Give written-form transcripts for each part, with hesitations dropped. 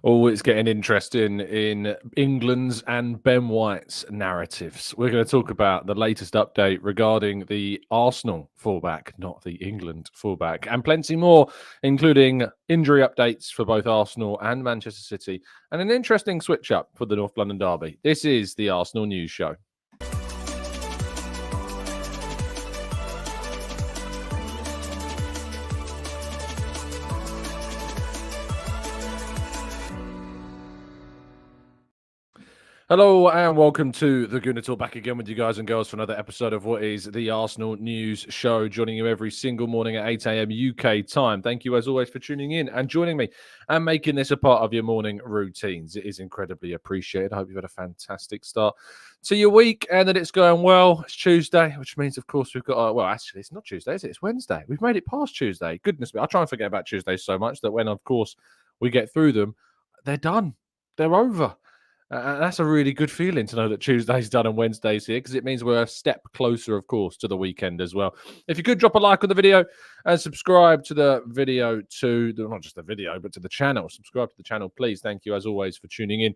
Oh, it's getting interesting in England's and Ben White's narratives. We're going to talk about the latest update regarding the Arsenal fullback, not the England fullback, and plenty more, including injury updates for both Arsenal and Manchester City, and an interesting switch up for the North London derby. This is the Arsenal News Show. Hello and welcome to the Gooner Talk, back again with you guys and girls for another episode of what is the Arsenal News Show, joining you every single morning at 8 a.m. UK time. Thank you as always for tuning in and joining me and making this a part of your morning routines. It is incredibly appreciated. I hope you've had a fantastic start to your week and that it's going well. It's Tuesday, which means, of course, we've got, well, actually, it's not Tuesday, is it? It's Wednesday. We've made it past Tuesday. Goodness me. I try and forget about Tuesdays so much that when, of course, we get through them, they're done. They're over. That's a really good feeling to know that Tuesday's done and Wednesday's here, because it means we're a step closer, of course, to the weekend as well. If you could drop a like on the video and subscribe to the video not just the video, but to the channel. Subscribe to the channel, please. Thank you, as always, for tuning in.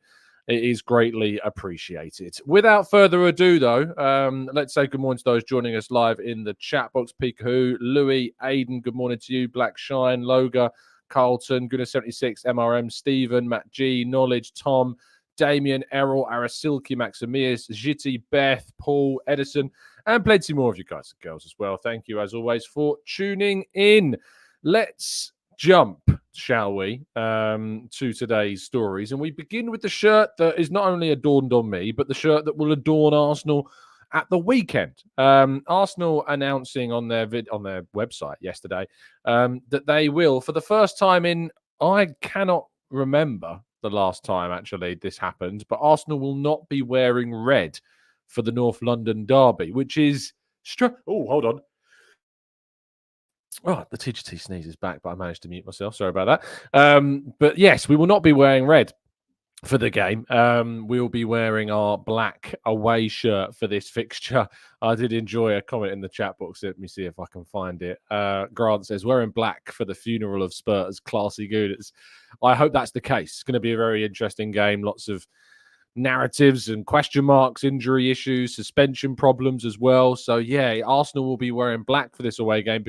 It is greatly appreciated. Without further ado, though, let's say good morning to those joining us live in the chat box. Peekahoo, Louis, Aiden, good morning to you. Black Shine, Loga, Carlton, Gooner76, MRM, Stephen, Matt G, Knowledge, Tom, Damien, Errol, Arasilki, Maximius, Jitty, Beth, Paul, Edison, and plenty more of you guys and girls as well. Thank you, as always, for tuning in. Let's jump, shall we, to today's stories. And we begin with the shirt that is not only adorned on me, but the shirt that will adorn Arsenal at the weekend. Arsenal announcing on their website yesterday that they will, for the first time in, I cannot remember the last time actually this happened, but Arsenal will not be wearing red for the North London derby, which is oh, hold on. Oh, the TGT sneeze is back, but I managed to mute myself. Sorry about that. But yes, we will not be wearing red for the game. We'll be wearing our black away shirt for this fixture. I did enjoy a comment in the chat box. Let me see if I can find it. Grant says, wearing black for the funeral of Spurs, classy Gooners. I hope that's the case. It's going to be a very interesting game. Lots of narratives and question marks, injury issues, suspension problems as well. So yeah, Arsenal will be wearing black for this away game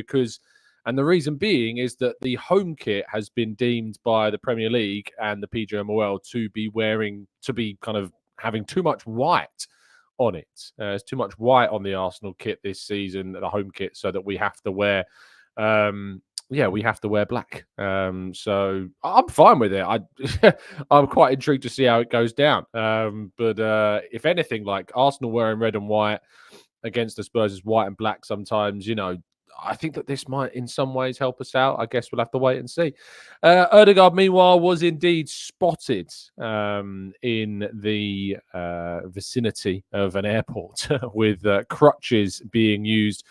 and the reason being is that the home kit has been deemed by the Premier League and the PGMOL to be kind of having too much white on it. There's too much white on the Arsenal kit this season, the home kit, so that we have to wear, we have to wear black. So I'm fine with it. I'm quite intrigued to see how it goes down. But if anything, like Arsenal wearing red and white against the Spurs is white and black sometimes, I think that this might in some ways help us out. I guess we'll have to wait and see. Odegaard, meanwhile, was indeed spotted in the vicinity of an airport with crutches being used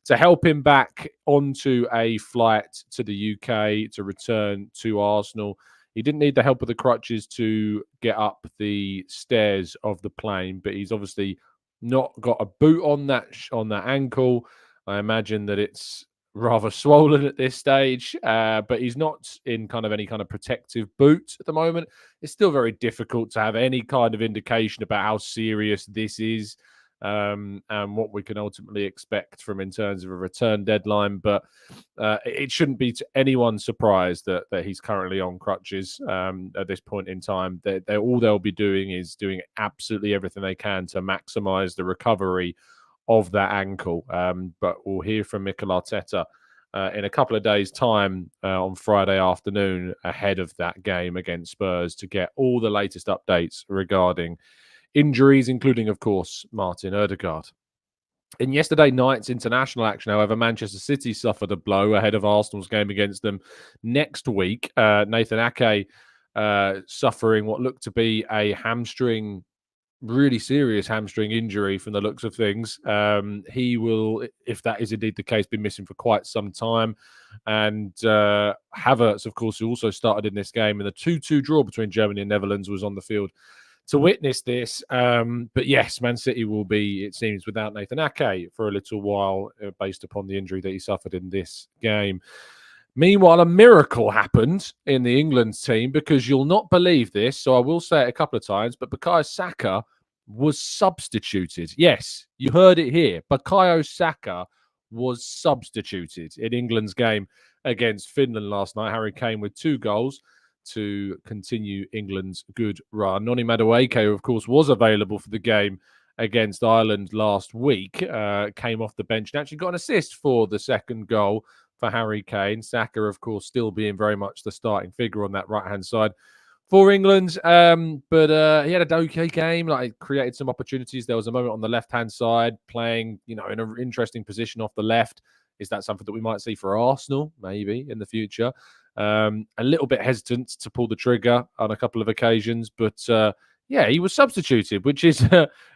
to help him back onto a flight to the UK to return to Arsenal. He didn't need the help of the crutches to get up the stairs of the plane, but he's obviously not got a boot on that ankle. I imagine that it's rather swollen at this stage, but he's not in any kind of protective boot at the moment. It's still very difficult to have any kind of indication about how serious this is and what we can ultimately expect from in terms of a return deadline. But it shouldn't be to anyone's surprise that he's currently on crutches at this point in time. All they'll be doing is doing absolutely everything they can to maximise the recovery of that ankle. But we'll hear from Mikel Arteta in a couple of days' time on Friday afternoon ahead of that game against Spurs to get all the latest updates regarding injuries, including, of course, Martin Odegaard. In yesterday night's international action, however, Manchester City suffered a blow ahead of Arsenal's game against them next week. Nathan Ake suffering what looked to be a really serious hamstring injury from the looks of things. He will, if that is indeed the case, be missing for quite some time. And Havertz, of course, who also started in this game, and the 2-2 draw between Germany and Netherlands was on the field to witness this. But yes, Man City will be, it seems, without Nathan Ake for a little while, based upon the injury that he suffered in this game. Meanwhile, a miracle happened in the England team because you'll not believe this, so I will say it a couple of times, but Bukayo Saka was substituted. Yes, you heard it here. Bukayo Saka was substituted in England's game against Finland last night. Harry Kane with 2 goals to continue England's good run. Noni Madueke, of course, was available for the game against Ireland last week, came off the bench and actually got an assist for the second goal for Harry Kane. Saka, of course, still being very much the starting figure on that right-hand side for England. But he had a okay game, like created some opportunities. There was a moment on the left-hand side playing, in an interesting position off the left. Is that something that we might see for Arsenal, maybe, in the future? A little bit hesitant to pull the trigger on a couple of occasions, but yeah, he was substituted, which is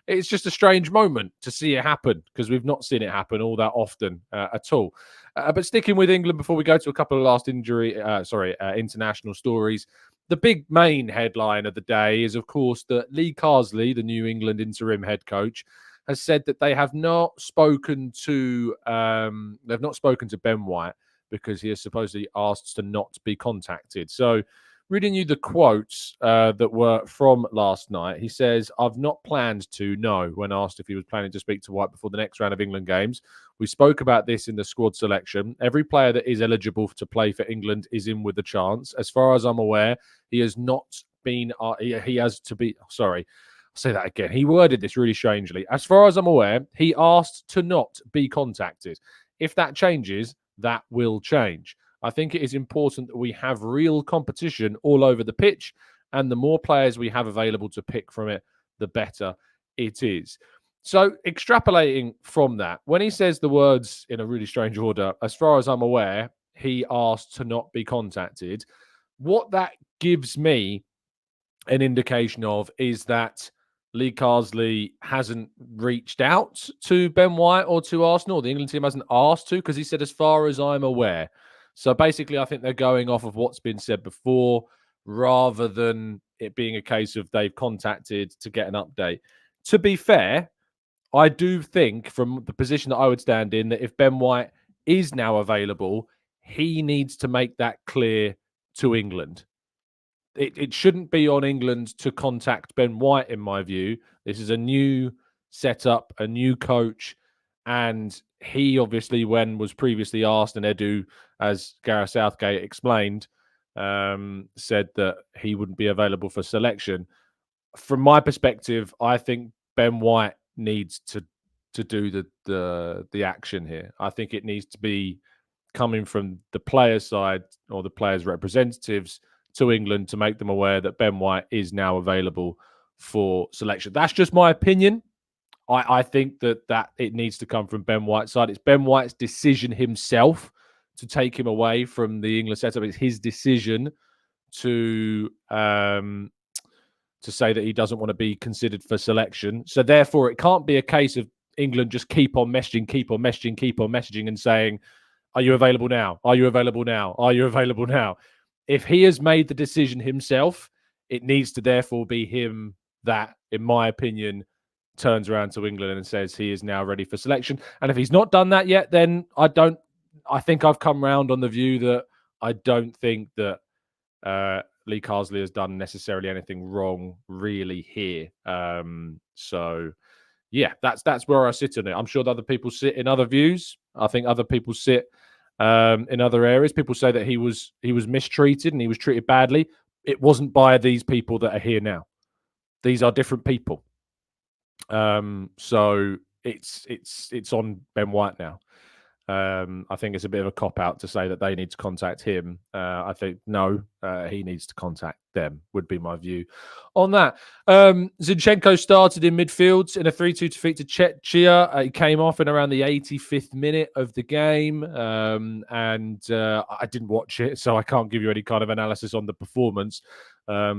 it's just a strange moment to see it happen because we've not seen it happen all that often at all. But sticking with England before we go to a couple of last international stories, the big main headline of the day is, of course, that Lee Carsley, the New England interim head coach, has said that they have not spoken to Ben White because he is supposedly asked to not be contacted. So, reading you the quotes that were from last night, he says, "I've not planned to, no," when asked if he was planning to speak to White before the next round of England games. "We spoke about this in the squad selection. Every player that is eligible to play for England is in with a chance. As far as I'm aware, he has not been, he has to be, sorry, I'll say that again. He worded this really strangely. As far as I'm aware, he asked to not be contacted. If that changes, that will change. I think it is important that we have real competition all over the pitch, and the more players we have available to pick from it, the better it is." So, extrapolating from that, when he says the words in a really strange order, as far as I'm aware, he asked to not be contacted, what that gives me an indication of is that Lee Carsley hasn't reached out to Ben White or to Arsenal. The England team hasn't asked to, because he said, as far as I'm aware. So basically, I think they're going off of what's been said before rather than it being a case of they've contacted to get an update. To be fair, I do think from the position that I would stand in that if Ben White is now available, he needs to make that clear to England. It shouldn't be on England to contact Ben White, in my view. This is a new setup, a new coach, and he obviously, when was previously asked, and Edu, as Gareth Southgate explained, said that he wouldn't be available for selection. From my perspective, I think Ben White needs to do the action here. I think it needs to be coming from the players' side or the players' representatives to England to make them aware that Ben White is now available for selection. That's just my opinion. I think that it needs to come from Ben White's side. It's Ben White's decision himself to take him away from the England setup. It's his decision to say that he doesn't want to be considered for selection. So therefore, it can't be a case of England just keep on messaging and saying, "Are you available now? Are you available now? Are you available now?" If he has made the decision himself, it needs to therefore be him that, in my opinion, turns around to England and says he is now ready for selection. And if he's not done that yet, then I think I've come round on the view that I don't think that Lee Carsley has done necessarily anything wrong really here. So yeah, that's where I sit on it. I'm sure that other people sit in other views. I think other people sit in other areas. People say that he was mistreated and he was treated badly. It wasn't by these people that are here now. These are different people. So it's on Ben White now. I think it's a bit of a cop-out to say that they need to contact him. I think, no, he needs to contact them, would be my view on that. Zinchenko started in midfield in a 3-2 defeat to Czechia. He came off in around the 85th minute of the game, and I didn't watch it, so I can't give you any kind of analysis on the performance.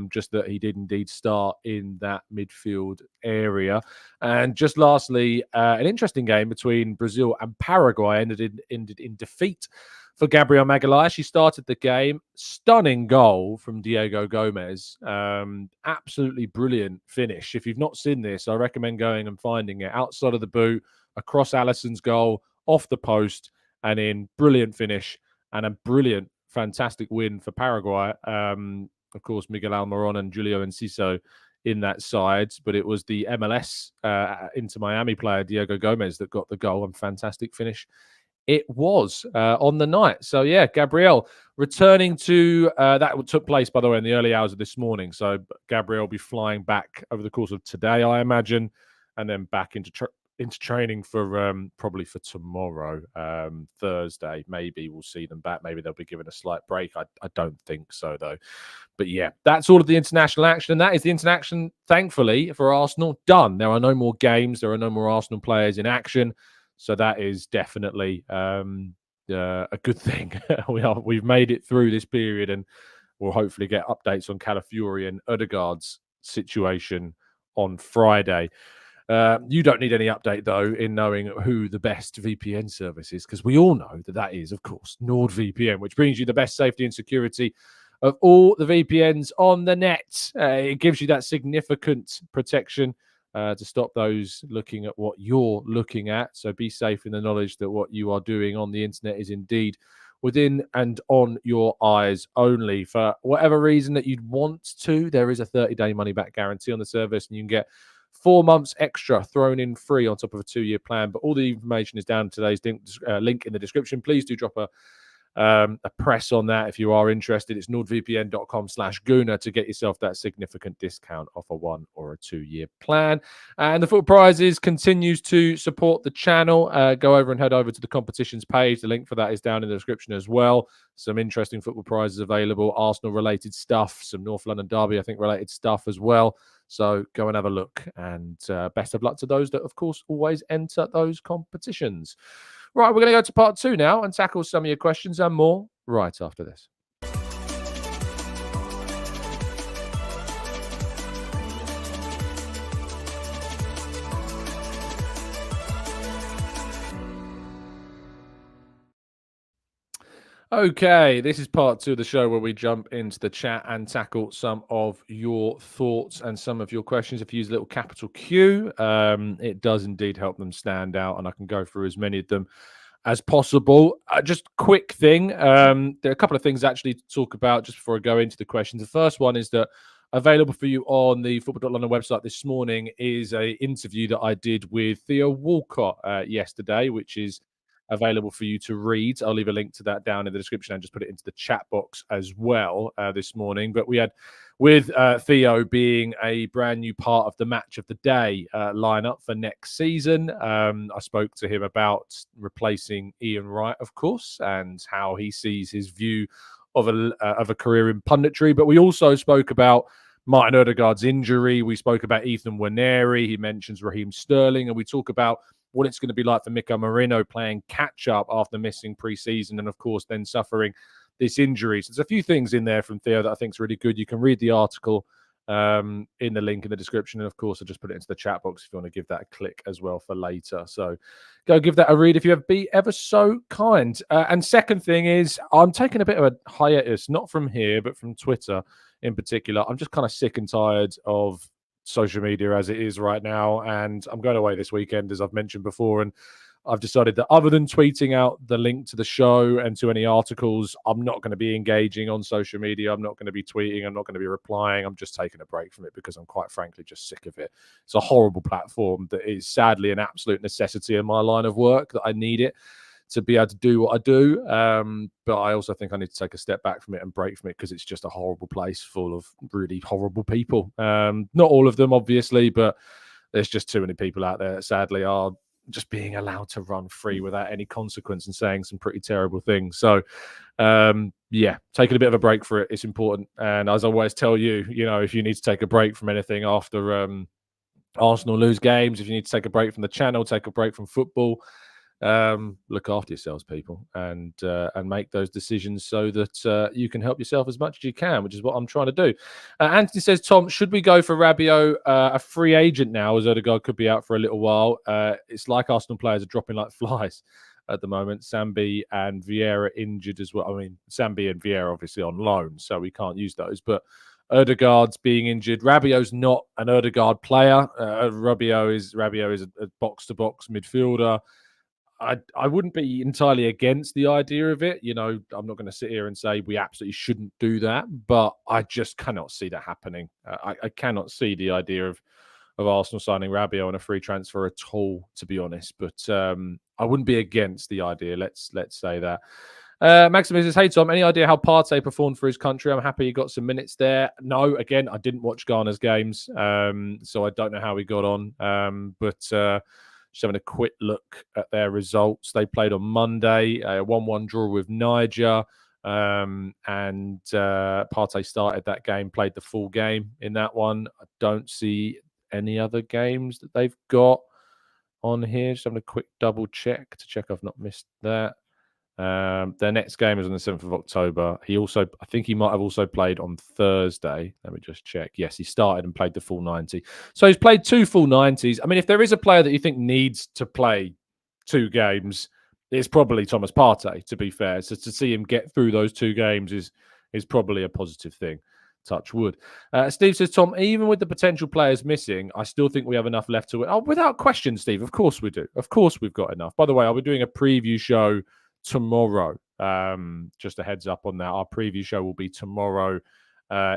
Just that he did indeed start in that midfield area. And just lastly, an interesting game between Brazil and Paraguay ended in defeat for Gabriel Magalhaes. She started the game. Stunning goal from Diego Gomez. Absolutely brilliant finish. If you've not seen this, I recommend going and finding it. Outside of the boot, across Alisson's goal, off the post, and in. Brilliant finish. and a brilliant, fantastic win for Paraguay. Of course, Miguel Almiron and Julio Enciso in that side, but it was the MLS Inter Miami player Diego Gomez that got the goal, and fantastic finish it was on the night. So yeah, Gabriel returning to that took place, by the way, in the early hours of this morning. So Gabriel will be flying back over the course of today, I imagine, and then back into training for probably for tomorrow, Thursday. Maybe we'll see them back. Maybe they'll be given a slight break. I don't think so though. But yeah, that's all of the international action, and that is the international, thankfully, for Arsenal done. There are no more games. There are no more Arsenal players in action. So that is definitely a good thing. We've made it through this period, and we'll hopefully get updates on Calafiori and Odegaard's situation on Friday. You don't need any update, though, in knowing who the best VPN service is, because we all know that is, of course, NordVPN, which brings you the best safety and security of all the VPNs on the net. It gives you that significant protection to stop those looking at what you're looking at. So be safe in the knowledge that what you are doing on the internet is indeed within and on your eyes only. For whatever reason that you'd want to, there is a 30-day money-back guarantee on the service, and you can get 4 months extra thrown in free on top of a 2-year plan. But all the information is down in today's link in the description. Please do drop a press on that if you are interested. It's nordvpn.com/Gooner to get yourself that significant discount off a 1 or a 2-year plan. And the Football Prizes continues to support the channel. Go over and head over to the competitions page. The link for that is down in the description as well. Some interesting football prizes available, Arsenal related stuff, some North London Derby, I think, related stuff as well. So go and have a look, and best of luck to those that, of course, always enter those competitions. Right, we're going to go to part 2 now and tackle some of your questions and more right after this. Okay, this is part 2 of the show where we jump into the chat and tackle some of your thoughts and some of your questions. If you use a little capital Q, it does indeed help them stand out, and I can go through as many of them as possible. Just quick thing, there are a couple of things actually to talk about just before I go into the questions. The first one is that available for you on the Football.London website this morning is an interview that I did with Theo Walcott yesterday, which is available for you to read. I'll leave a link to that down in the description and just put it into the chat box as well this morning. But we had, with Theo being a brand new part of the match of the day lineup for next season, I spoke to him about replacing Ian Wright, of course, and how he sees his view of a career in punditry. But we also spoke about Martin Odegaard's injury. We spoke about Ethan Nwaneri. He mentions Raheem Sterling, and we talk about what it's going to be like for Miko Marino playing catch-up after missing pre-season and, of course, then suffering this injury. So there's a few things in there from Theo that I think is really good. You can read the article in the link in the description. And, of course, I'll just put it into the chat box if you want to give that a click as well for later. So go give that a read if you have be ever so kind. And second thing is I'm taking a bit of a hiatus, not from here, but from Twitter in particular. I'm just kind of sick and tired of social media as it is right now, and I'm going away this weekend, as I've mentioned before, and I've decided that other than tweeting out the link to the show and to any articles, I'm not going to be engaging on social media. I'm not going to be tweeting. I'm not going to be replying. I'm just taking a break from it because I'm quite frankly just sick of it. It's a horrible platform that is sadly an absolute necessity in my line of work, that I need it to be able to do what I do. But I also think I need to take a step back from it and break from it because it's just a horrible place full of really horrible people. Not all of them, obviously, but there's just too many people out there that sadly are just being allowed to run free without any consequence and saying some pretty terrible things. So, yeah, taking a bit of a break for it is important. And as I always tell you, you know, if you need to take a break from anything after Arsenal lose games, if you need to take a break from the channel, take a break from football, look after yourselves, people, and make those decisions so that you can help yourself as much as you can, which is what I'm trying to do. Anthony says, Tom, should we go for Rabiot, a free agent now, as Odegaard could be out for a little while? It's like Arsenal players are dropping like flies at the moment. Sambi and Vieira injured as well. I mean, Sambi and Vieira obviously on loan, so we can't use those, but Odegaard's being injured. Rabiot's not an Odegaard player. Rabiot is a box-to-box midfielder. I wouldn't be entirely against the idea of it. You know, I'm not going to sit here and say we absolutely shouldn't do that, but I just cannot see that happening. I cannot see the idea of Arsenal signing Rabiot on a free transfer at all, to be honest. But I wouldn't be against the idea. Let's say that. Maximus says, "Hey Tom, any idea how Partey performed for his country? I'm happy he got some minutes there." No, again, I didn't watch Ghana's games, so I don't know how he got on. But just having a quick look at their results, they played on Monday, a 1-1 draw with Niger, and Partey started that game, played the full game in that one. I don't see any other games that they've got on here. Just having a quick double check to check I've not missed that. Their next game is on the 7th of October. I think he might have also played on Thursday. Let me just check. Yes, he started and played the full 90. So he's played 2 full 90s. I mean, if there is a player that you think needs to play 2 games, it's probably Thomas Partey, to be fair. So to see him get through those 2 games is probably a positive thing. Touch wood. Steve says, Tom, even with the potential players missing, I still think we have enough left to win. Oh, without question, Steve. Of course we do. Of course we've got enough. By the way, I'll be doing a preview show tomorrow. Just a heads up on that. Our preview show will be tomorrow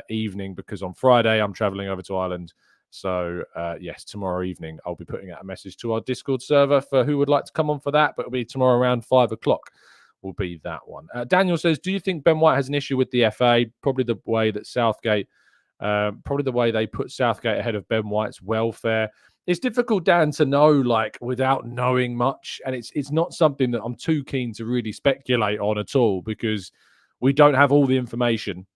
evening, because on Friday I'm traveling over to Ireland. So yes, tomorrow evening I'll be putting out a message to our Discord server for who would like to come on for that, but it'll be tomorrow around 5 o'clock will be that one. Daniel says, do you think Ben White has an issue with the FA? Probably the way that probably the way they put Southgate ahead of Ben White's welfare. It's difficult, Dan, to know, like, without knowing much. And it's not something that I'm too keen to really speculate on at all, because we don't have all the information.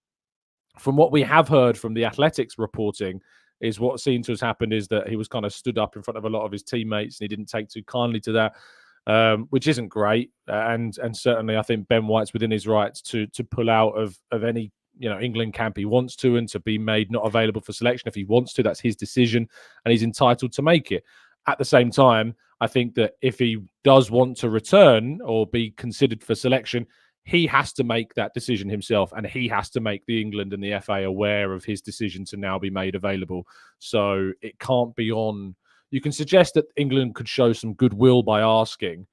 From what we have heard from the Athletics reporting, is what seems to have happened is that he was kind of stood up in front of a lot of his teammates and he didn't take too kindly to that, which isn't great. And certainly I think Ben White's within his rights to pull out of any England camp he wants to, and to be made not available for selection if he wants to. That's his decision and he's entitled to make it. At the same time, I think that if he does want to return or be considered for selection, he has to make that decision himself, and he has to make the England and the FA aware of his decision to now be made available. So it can't be on. You can suggest that England could show some goodwill by asking,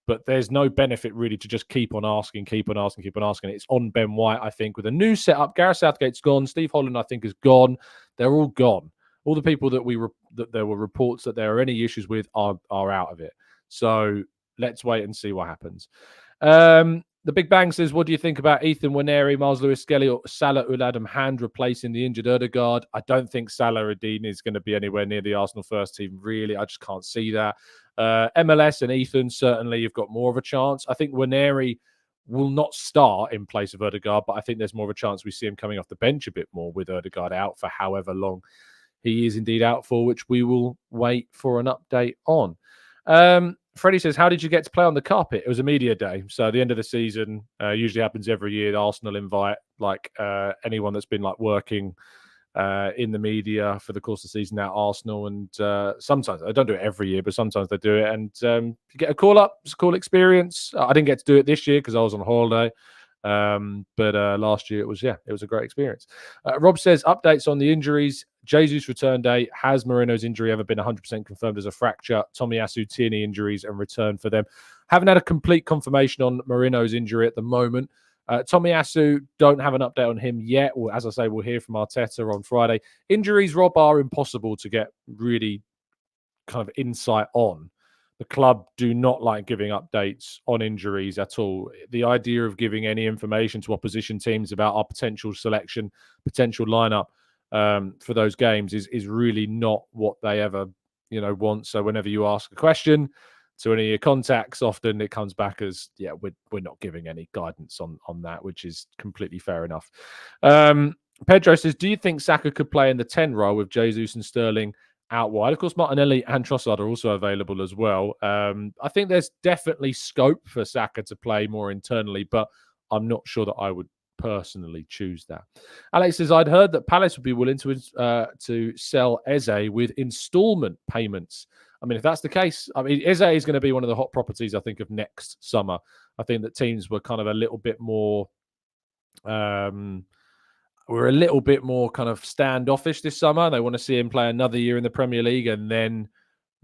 but there's no benefit really to just keep on asking. It's on Ben White, I think, with a new setup. Gareth Southgate's gone. Steve Holland, I think, is gone. They're all gone. All the people that there were reports that there are any issues with are out of it. So let's wait and see what happens. The Big Bang says, what do you think about Ethan Waneri, Miles Lewis-Skelly, or Salah Ul-Adam Hand replacing the injured Odegaard? I don't think Salah Ad-Din is going to be anywhere near the Arsenal first team, really. I just can't see that. MLS and Ethan, certainly you've got more of a chance. I think Waneri will not start in place of Odegaard, but I think there's more of a chance we see him coming off the bench a bit more with Odegaard out for however long he is indeed out for, which we will wait for an update on. Freddie says, how did you get to play on the carpet? It was a media day. So at the end of the season, usually happens every year. Arsenal invite anyone that's been working in the media for the course of the season at Arsenal. And sometimes, I don't do it every year, but sometimes they do it. And you get a call up. It's a cool experience. I didn't get to do it this year because I was on holiday. But last year it was a great experience. Rob says, updates on the injuries. Jesus' return date. Has Moreno's injury ever been 100% confirmed as a fracture? Tomiyasu, Tierney injuries and return for them. Haven't had a complete confirmation on Moreno's injury at the moment. Tomiyasu, don't have an update on him yet. Well, as I say, we'll hear from Arteta on Friday. Injuries, Rob, are impossible to get really kind of insight on. The club do not like giving updates on injuries at all. The idea of giving any information to opposition teams about our potential selection, potential lineup for those games is really not what they ever want. So whenever you ask a question to any of your contacts, often it comes back as, we're not giving any guidance on that, which is completely fair enough. Pedro says, do you think Saka could play in the 10 role with Jesus and Sterling out wide? Of course, Martinelli and Trossard are also available as well. I think there's definitely scope for Saka to play more internally, but I'm not sure that I would personally choose that. Alex says, I'd heard that Palace would be willing to sell Eze with instalment payments. I mean, if that's the case, Eze is going to be one of the hot properties, I think, of next summer. I think that teams were kind of a little bit more kind of standoffish this summer. They want to see him play another year in the Premier League and then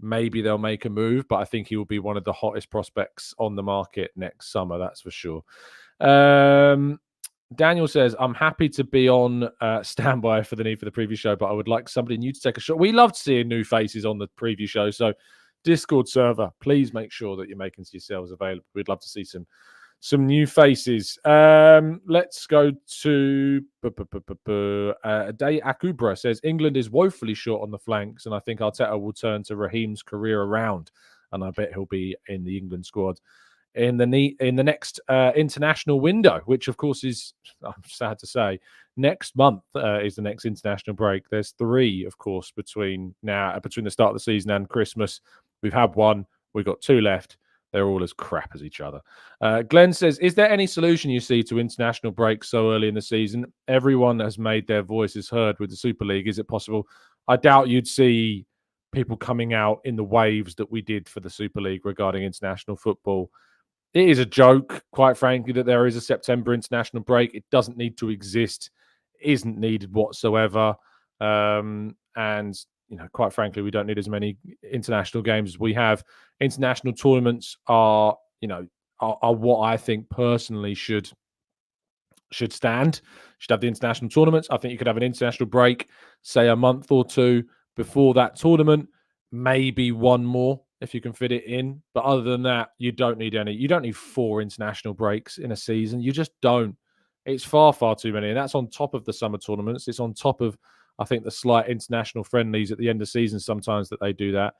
maybe they'll make a move, but I think he will be one of the hottest prospects on the market next summer, that's for sure. Daniel says, I'm happy to be on standby for the need for the preview show, but I would like somebody new to take a shot. We loved seeing new faces on the preview show. So Discord server, please make sure that you're making yourselves available. We'd love to see some new faces. Let's go to Day Akubra says, England is woefully short on the flanks, and I think Arteta will turn to Raheem's career around, and I bet he'll be in the England squad in the next international window, which of course is, I'm sad to say, next month is the next international break. There's 3, of course, between the start of the season and Christmas. We've had 1, we've got 2 left. They're all as crap as each other. Glenn says, is there any solution you see to international breaks so early in the season? Everyone has made their voices heard with the Super League. Is it possible? I doubt you'd see people coming out in the waves that we did for the Super League regarding international football. It is a joke, quite frankly, that there is a September international break. It doesn't need to exist. It isn't needed whatsoever. And, quite frankly, we don't need as many international games as we have. International tournaments are what I think personally should stand. Should have the international tournaments. I think you could have an international break, say a month or 2 before that tournament, maybe 1 more if you can fit it in. But other than that, you don't need any. You don't need 4 international breaks in a season. You just don't. It's far, far too many. And that's on top of the summer tournaments. It's on top of, I think, the slight international friendlies at the end of the season sometimes that they do that.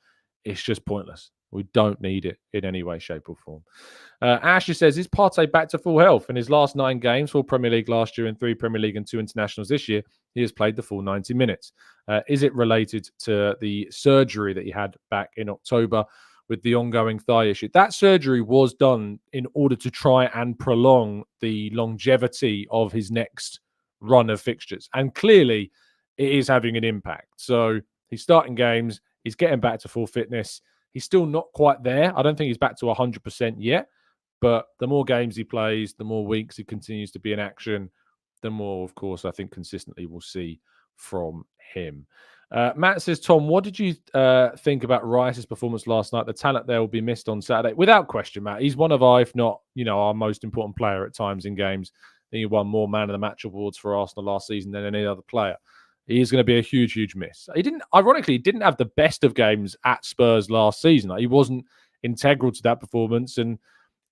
It's just pointless. We don't need it in any way, shape or form. Ashley says, is Partey back to full health? In his last 9 games, 4 Premier League last year and 3 Premier League and 2 internationals this year, he has played the full 90 minutes. Is it related to the surgery that he had back in October with the ongoing thigh issue? That surgery was done in order to try and prolong the longevity of his next run of fixtures. And clearly, it is having an impact. So he's starting games. He's getting back to full fitness. He's still not quite there. I don't think he's back to 100% yet. But the more games he plays, the more weeks he continues to be in action, the more, of course, I think consistently we'll see from him. Matt says, Tom, what did you think about Rice's performance last night? The talent there will be missed on Saturday. Without question, Matt. He's one of our, if not, our most important player at times in games. I think he won more man of the match awards for Arsenal last season than any other player. He is going to be a huge, huge miss. He didn't have the best of games at Spurs last season. He wasn't integral to that performance, and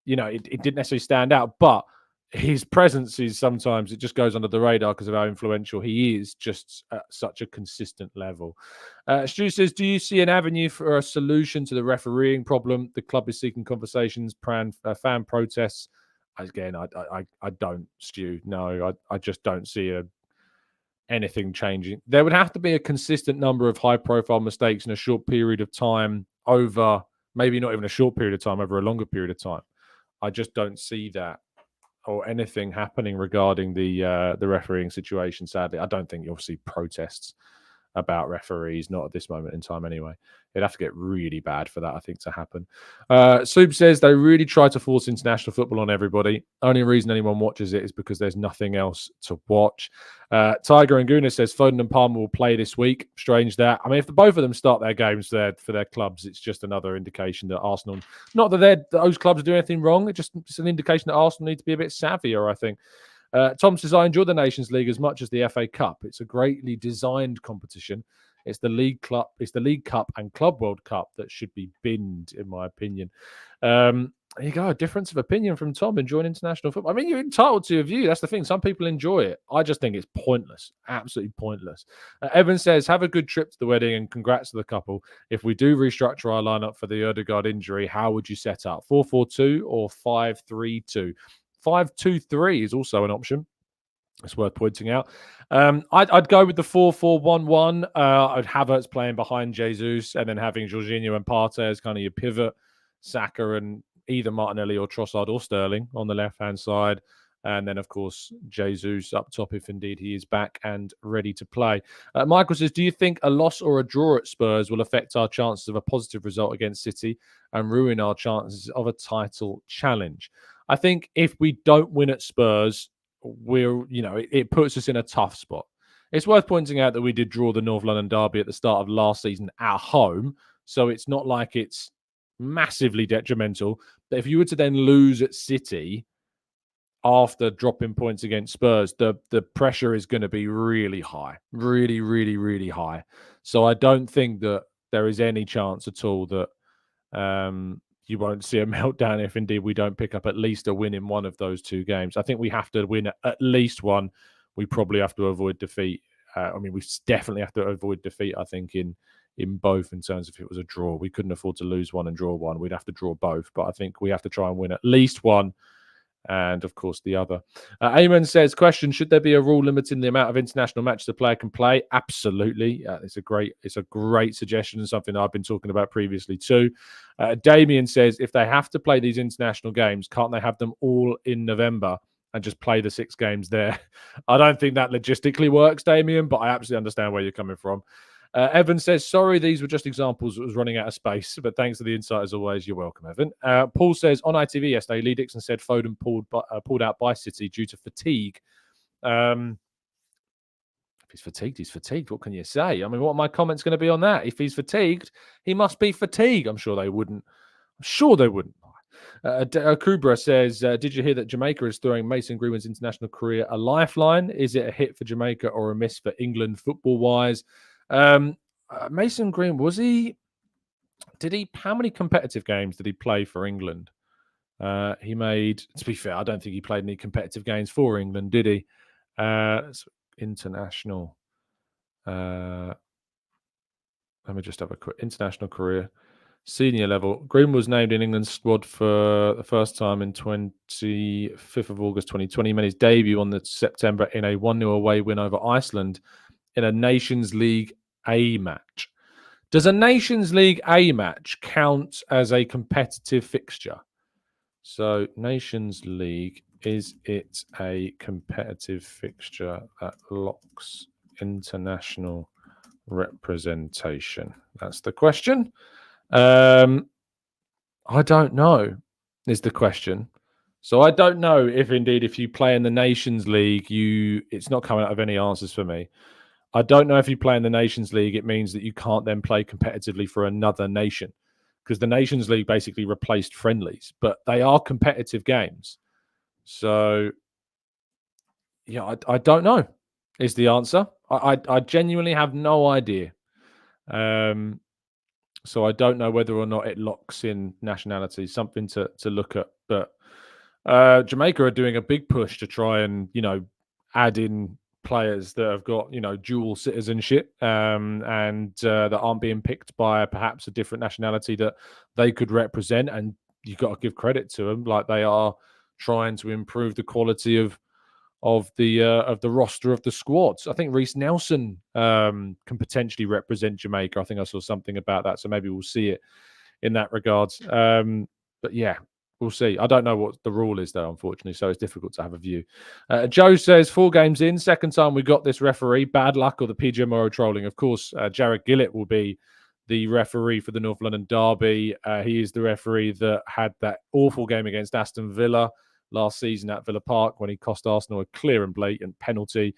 it didn't necessarily stand out. But his presence is sometimes, it just goes under the radar because of how influential he is, just at such a consistent level. Stu says, do you see an avenue for a solution to the refereeing problem? The club is seeking conversations, fan protests. Again, I don't, Stu. No, I just don't see anything changing. There would have to be a consistent number of high-profile mistakes in a short period of time over, maybe not even a short period of time, over a longer period of time. I just don't see that or anything happening regarding the refereeing situation, sadly. I don't think you'll see protests about referees, not at this moment in time anyway. It'd have to get really bad for that, I think, to happen. Soup says they really try to force international football on everybody. Only reason anyone watches it is because there's nothing else to watch. Tiger and Gooner says Foden and Palmer will play this week. Strange that. I mean, if both of them start their games there for their clubs, it's just another indication that Arsenal, not that those clubs are doing anything wrong, it's an indication that Arsenal need to be a bit savvier, I think. Tom says, I enjoy the Nations League as much as the FA Cup. It's a greatly designed competition. It's the League Cup and Club World Cup that should be binned, in my opinion. There you go, a difference of opinion from Tom enjoying international football. I mean, you're entitled to a view. That's the thing. Some people enjoy it. I just think it's pointless, absolutely pointless. Evan says, have a good trip to the wedding and congrats to the couple. If we do restructure our lineup for the Odegaard injury, how would you set up? 4-4-2 or 5-3-2? 5-2-3 is also an option. It's worth pointing out. I'd go with the 4-4-1-1. I'd have Havertz playing behind Jesus and then having Jorginho and Partey as kind of your pivot. Saka and either Martinelli or Trossard or Sterling on the left-hand side. And then, of course, Jesus up top if indeed he is back and ready to play. Michael says, do you think a loss or a draw at Spurs will affect our chances of a positive result against City and ruin our chances of a title challenge? I think if we don't win at Spurs, it puts us in a tough spot. It's worth pointing out that we did draw the North London derby at the start of last season at home. So it's not like it's massively detrimental. But if you were to then lose at City after dropping points against Spurs, the pressure is going to be really high, really, really, really high. So I don't think that there is any chance at all that you won't see a meltdown if indeed we don't pick up at least a win in one of those two games. I think we have to win at least one. We probably have to avoid defeat. We definitely have to avoid defeat, I think, in both, in terms of if it was a draw. We couldn't afford to lose one and draw one. We'd have to draw both. But I think we have to try and win at least one, and of course the other. Eamon says, question, should there be a rule limiting the amount of international matches a player can play? Absolutely. It's a great suggestion, and something I've been talking about previously too. Damien says, if they have to play these international games, can't they have them all in November and just play the 6 games there? I don't think that logistically works, Damien, but I absolutely understand where you're coming from. Evan says, sorry, these were just examples. It was running out of space, but thanks for the insight as always. You're welcome, Evan. Paul says, on ITV yesterday, Lee Dixon said Foden pulled out by City due to fatigue. If he's fatigued, he's fatigued. What can you say? I mean, what are my comments going to be on that? If he's fatigued, he must be fatigued. I'm sure they wouldn't. Kubra says, did you hear that Jamaica is throwing Mason Greenwood's international career a lifeline? Is it a hit for Jamaica or a miss for England football-wise? Mason Green, how many competitive games did he play for England? He made, to be fair, I don't think he played any competitive games for England, did he? International. Let me just have a quick international career. Senior level. Green was named in England's squad for the first time in 25th of August 2020. He made his debut on the September in a 1-0 away win over Iceland in a Nations League A match. Does a Nations League A match count as a competitive fixture? So, Nations League, is it a competitive fixture that locks international representation? That's the question. I don't know, is the question. So I don't know if indeed, if you play in the Nations League, it's not coming out of any answers for me. I don't know if you play in the Nations League, it means that you can't then play competitively for another nation, because the Nations League basically replaced friendlies, but they are competitive games. So, yeah, I don't know is the answer. I genuinely have no idea. So I don't know whether or not it locks in nationality, something to look at. But Jamaica are doing a big push to try and, add in players that have got, dual citizenship and that aren't being picked by perhaps a different nationality that they could represent. And you've got to give credit to them, like they are trying to improve the quality of the roster of the squads. I think Reece Nelson can potentially represent Jamaica. I think I saw something about that, so maybe we'll see it in that regard. But yeah, we'll see. I don't know what the rule is, though, unfortunately, so it's difficult to have a view. Joe says, 4 games in, second time we got this referee. Bad luck or the PGMO trolling? Of course, Jared Gillett will be the referee for the North London derby. He is the referee that had that awful game against Aston Villa last season at Villa Park when he cost Arsenal a clear and blatant penalty,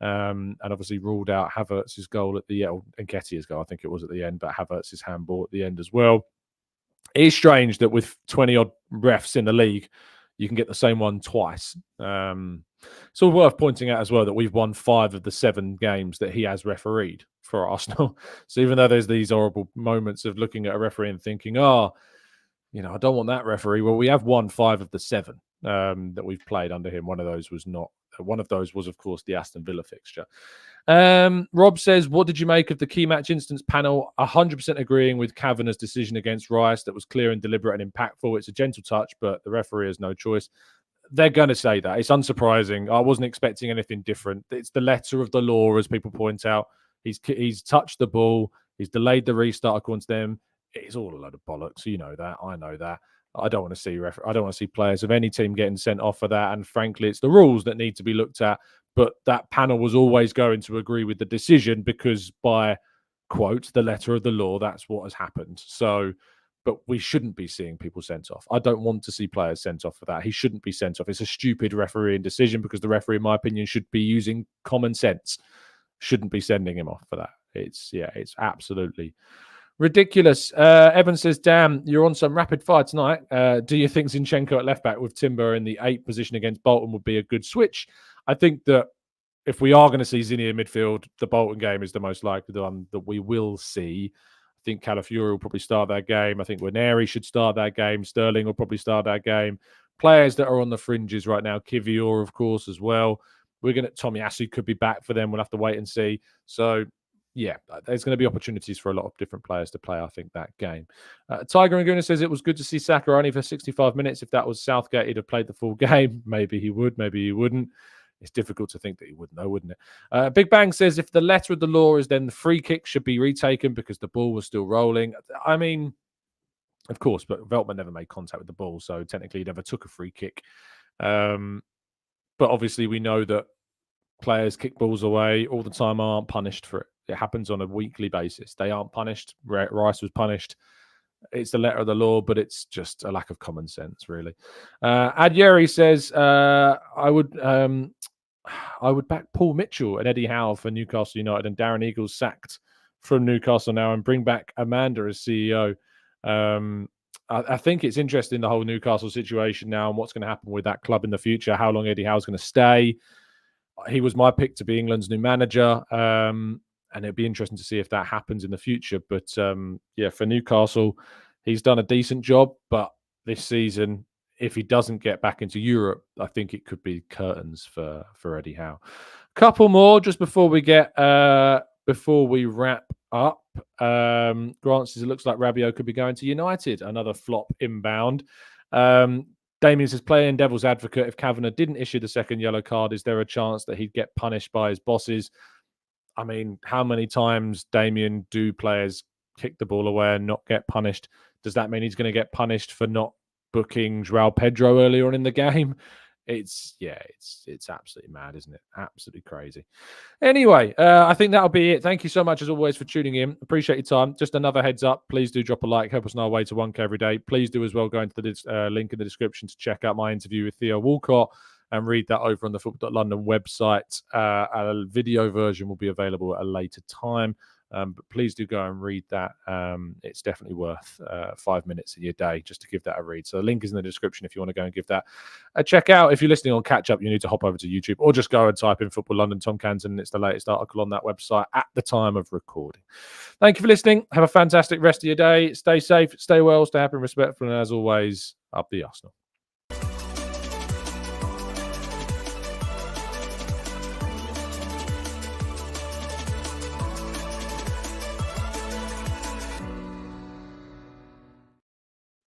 and obviously ruled out Havertz's goal at the end, and Nketiah's goal, I think it was at the end, but Havertz's handball at the end as well. It is strange that with 20-odd refs in the league, you can get the same one twice. It's all worth pointing out as well that we've won 5 of the 7 games that he has refereed for Arsenal. So even though there's these horrible moments of looking at a referee and thinking, I don't want that referee. Well, we have won 5 of the 7 that we've played under him. One of those was, of course, the Aston Villa fixture. Rob says, what did you make of the key match instance panel? 100% agreeing with Kavanagh's decision against Rice. That was clear and deliberate and impactful. It's a gentle touch, but the referee has no choice. They're going to say that. It's unsurprising. I wasn't expecting anything different. It's the letter of the law, as people point out. He's touched the ball. He's delayed the restart according to them. It's all a load of bollocks. You know that. I know that. I don't want to see players of any team getting sent off for that. And frankly, it's the rules that need to be looked at. But that panel was always going to agree with the decision because, by quote, the letter of the law, that's what has happened. So, but we shouldn't be seeing people sent off. I don't want to see players sent off for that. He shouldn't be sent off. It's a stupid refereeing decision because the referee, in my opinion, should be using common sense. Shouldn't be sending him off for that. It's absolutely Ridiculous. Evan says, damn, you're on some rapid fire tonight. Do you think Zinchenko at left back with Timber in the 8th position against Bolton would be a good switch? I think that if we are going to see Zinni in midfield, the Bolton game is the most likely one that we will see. I think Calafiori will probably start that game. I think Waneri should start that game. Sterling will probably start that game. Players that are on the fringes right now, Kivior, of course, as well. Tomiyasu could be back for them. We'll have to wait and see. So, yeah, there's going to be opportunities for a lot of different players to play, I think, that game. Tiger and Gooner says it was good to see Saka only for 65 minutes. If that was Southgate, he'd have played the full game. Maybe he would, maybe he wouldn't. It's difficult to think that he wouldn't, though, wouldn't it? Big Bang says if the letter of the law is then the free kick should be retaken because the ball was still rolling. I mean, of course, but Veltman never made contact with the ball, so technically he never took a free kick. But obviously we know that players kick balls away all the time, aren't punished for it. It happens on a weekly basis. They aren't punished. Rice was punished. It's the letter of the law, but it's just a lack of common sense, really. Adyeri says, I would back Paul Mitchell and Eddie Howe for Newcastle United and Darren Eagles sacked from Newcastle now and bring back Amanda as CEO. I think it's interesting, the whole Newcastle situation now and what's going to happen with that club in the future, how long Eddie Howe's going to stay. He was my pick to be England's new manager, and it'd be interesting to see if that happens in the future. But yeah, for Newcastle, he's done a decent job, but this season, if he doesn't get back into Europe, I think it could be curtains for Eddie Howe. Couple more just before we wrap up. Grant says it looks like Rabiot could be going to United. Another flop inbound. Damien says, playing devil's advocate, if Kavanagh didn't issue the second yellow card, is there a chance that he'd get punished by his bosses? I mean, how many times, Damien, do players kick the ball away and not get punished? Does that mean he's going to get punished for not booking Joao Pedro earlier on in the game? It's absolutely mad, isn't it? Absolutely crazy. Anyway, I think that'll be it. Thank you so much, as always, for tuning in. Appreciate your time. Just another heads up. Please do drop a like. Help us on our way to 1K every day. Please do as well go into the link in the description to check out my interview with Theo Walcott and read that over on the Football.London website. A video version will be available at a later time. But please do go and read that. It's definitely worth 5 minutes of your day just to give that a read. So the link is in the description if you want to go and give that a check out. If you're listening on catch up, you need to hop over to YouTube or just go and type in Football London Tom Canton. It's the latest article on that website at the time of recording. Thank you for listening. Have a fantastic rest of your day. Stay safe, stay well, stay happy and respectful. And as always, up the Arsenal.